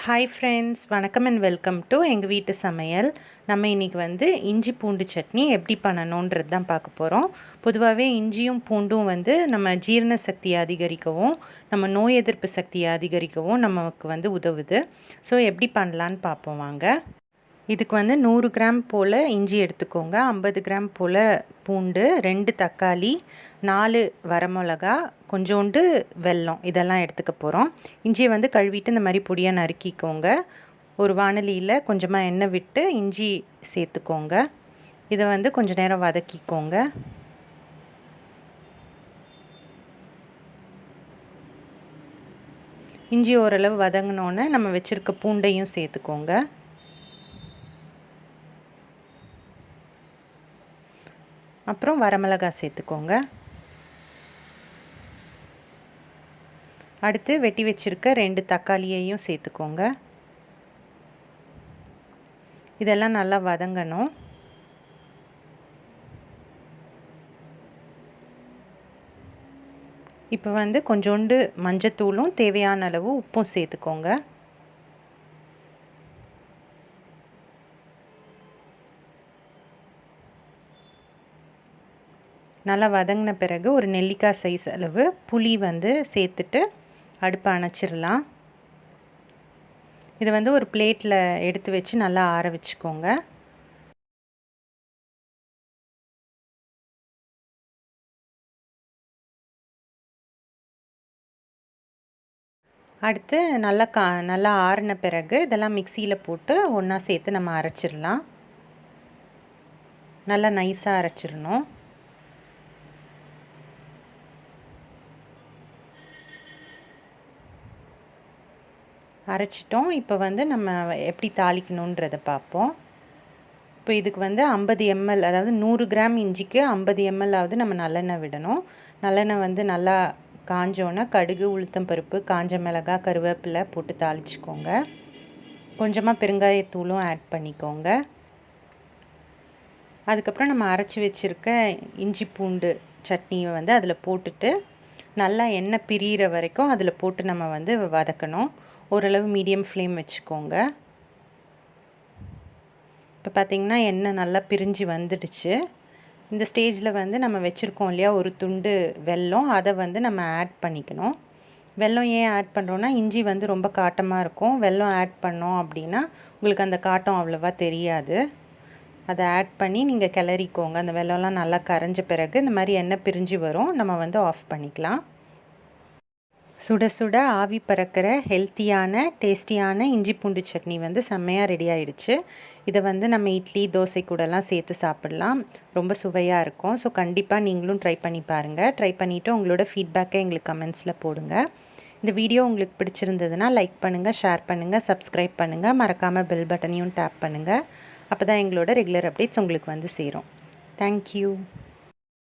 Hi friends, வணக்கம் and welcome to எங்கள் வீட்டு சமையல். நம்ம இன்றைக்கி வந்து இஞ்சி பூண்டு சட்னி எப்படி பண்ணணுன்றது தான் பார்க்க போகிறோம். பொதுவாகவே இஞ்சியும் பூண்டும் வந்து நம்ம ஜீரண சக்தியை அதிகரிக்கவும், நம்ம நோய் எதிர்ப்பு சக்தியை அதிகரிக்கவும் நமக்கு வந்து உதவுது. ஸோ எப்படி பண்ணலான்னு பார்ப்போம் வாங்க. இதுக்கு வந்து 100 கிராம் போல் இஞ்சி எடுத்துக்கோங்க, 50 கிராம் போல் பூண்டு, 2 தக்காளி, 4 வரமிளகா, கொஞ்சோண்டு வெல்லம், இதெல்லாம் எடுத்துக்க போகிறோம். இஞ்சியை வந்து கழுவிட்டு இந்த மாதிரி பொடியாக நறுக்கிக்கோங்க. ஒரு வாணலியில் கொஞ்சமாக எண்ணெய் விட்டு இஞ்சி சேர்த்துக்கோங்க. இதை வந்து கொஞ்சம் நேரம் வதக்கிக்கோங்க. இஞ்சி ஓரளவு வதங்கினோன்னே நம்ம வச்சுருக்க பூண்டையும் சேர்த்துக்கோங்க. அப்புறம் வரமிளகாய் சேர்த்துக்கோங்க. அடுத்து வெட்டி வச்சுருக்க 2 தக்காளியையும் சேர்த்துக்கோங்க. இதெல்லாம் நல்லா வதங்கணும். இப்போ வந்து கொஞ்சோண்டு மஞ்சத்தூளும் தேவையான அளவு உப்பும் சேர்த்துக்கோங்க. நல்லா வதங்கின பிறகு ஒரு நெல்லிக்காய் சைஸ் அளவு புளி வந்து சேர்த்துட்டு அடுப்பை அணைச்சிடலாம். இதை வந்து ஒரு பிளேட்டில் எடுத்து வச்சு நல்லா ஆற வச்சுக்கோங்க. அடுத்து நல்லா ஆறின பிறகு இதெல்லாம் மிக்சியில் போட்டு ஒன்றா சேர்த்து நம்ம அரைச்சிடலாம். நல்லா நைஸாக அரைச்சிடணும். அரைச்சிட்டோம். இப்போ வந்து நம்ம எப்படி தாளிக்கணுன்றதை பார்ப்போம். இப்போ இதுக்கு வந்து 50 ml, அதாவது 100 கிராம் இஞ்சிக்கு 50 ml ஆவது நம்ம நல்லெண்ணெய் விடணும். நல்லெண்ணெய் வந்து நல்லா காஞ்சோன்னா கடுகு, உளுத்தம்பருப்பு, காஞ்ச மிளகாய், கருவேப்பிலை போட்டு தாளிச்சிக்கோங்க. கொஞ்சமாக பெருங்காயத்தூளும் ஆட் பண்ணிக்கோங்க. அதுக்கப்புறம் நம்ம அரைச்சி வச்சுருக்க இஞ்சி பூண்டு சட்னியை வந்து அதில் போட்டுட்டு நல்லா எண்ணெய் பிரிகிற வரைக்கும் அதில் போட்டு நம்ம வந்து வதக்கணும். ஓரளவு மீடியம் ஃப்ளேம் வச்சுக்கோங்க. இப்போ பார்த்திங்கன்னா எண்ணெய் நல்லா பிரிஞ்சு வந்துடுச்சு. இந்த ஸ்டேஜில் வந்து நம்ம வச்சுருக்கோம் இல்லையா ஒரு துண்டு வெல்லம், அதை வந்து நம்ம ஆட் பண்ணிக்கணும். வெல்லம் ஏன் ஆட் பண்ணுறோன்னா, இஞ்சி வந்து ரொம்ப காட்டமாக இருக்கும். வெல்லம் ஆட் பண்ணோம் அப்படின்னா உங்களுக்கு அந்த காட்டம் அவ்வளோவா தெரியாது. அதை ஆட் பண்ணி நீங்கள் கிளறிக்கோங்க. அந்த வெல்லம்லாம் நல்லா கரைஞ்ச பிறகு இந்த மாதிரி எண்ணெய் பிரிஞ்சு வரும். நம்ம வந்து ஆஃப் பண்ணிக்கலாம். சுட சுட ஆவி பறக்கிற ஹெல்த்தியான டேஸ்டியான இஞ்சி பூண்டு சட்னி வந்து செம்மையாக ரெடி ஆகிடுச்சு. இதை வந்து நம்ம இட்லி, தோசை கூடலாம் சேர்த்து சாப்பிட்லாம். ரொம்ப சுவையாக இருக்கும். ஸோ கண்டிப்பாக நீங்களும் ட்ரை பண்ணி பாருங்கள். ட்ரை பண்ணிவிட்டு உங்களோட ஃபீட்பேக்கை எங்களுக்கு கமெண்ட்ஸில் போடுங்க. இந்த வீடியோ உங்களுக்கு பிடிச்சிருந்ததுன்னா லைக் பண்ணுங்கள், ஷேர் பண்ணுங்கள், சப்ஸ்கிரைப் பண்ணுங்கள். மறக்காமல் பெல் பட்டனையும் டேப் பண்ணுங்கள். அப்போ தான் எங்களோட ரெகுலர் அப்டேட்ஸ் உங்களுக்கு வந்து சேரும். தேங்க்யூ.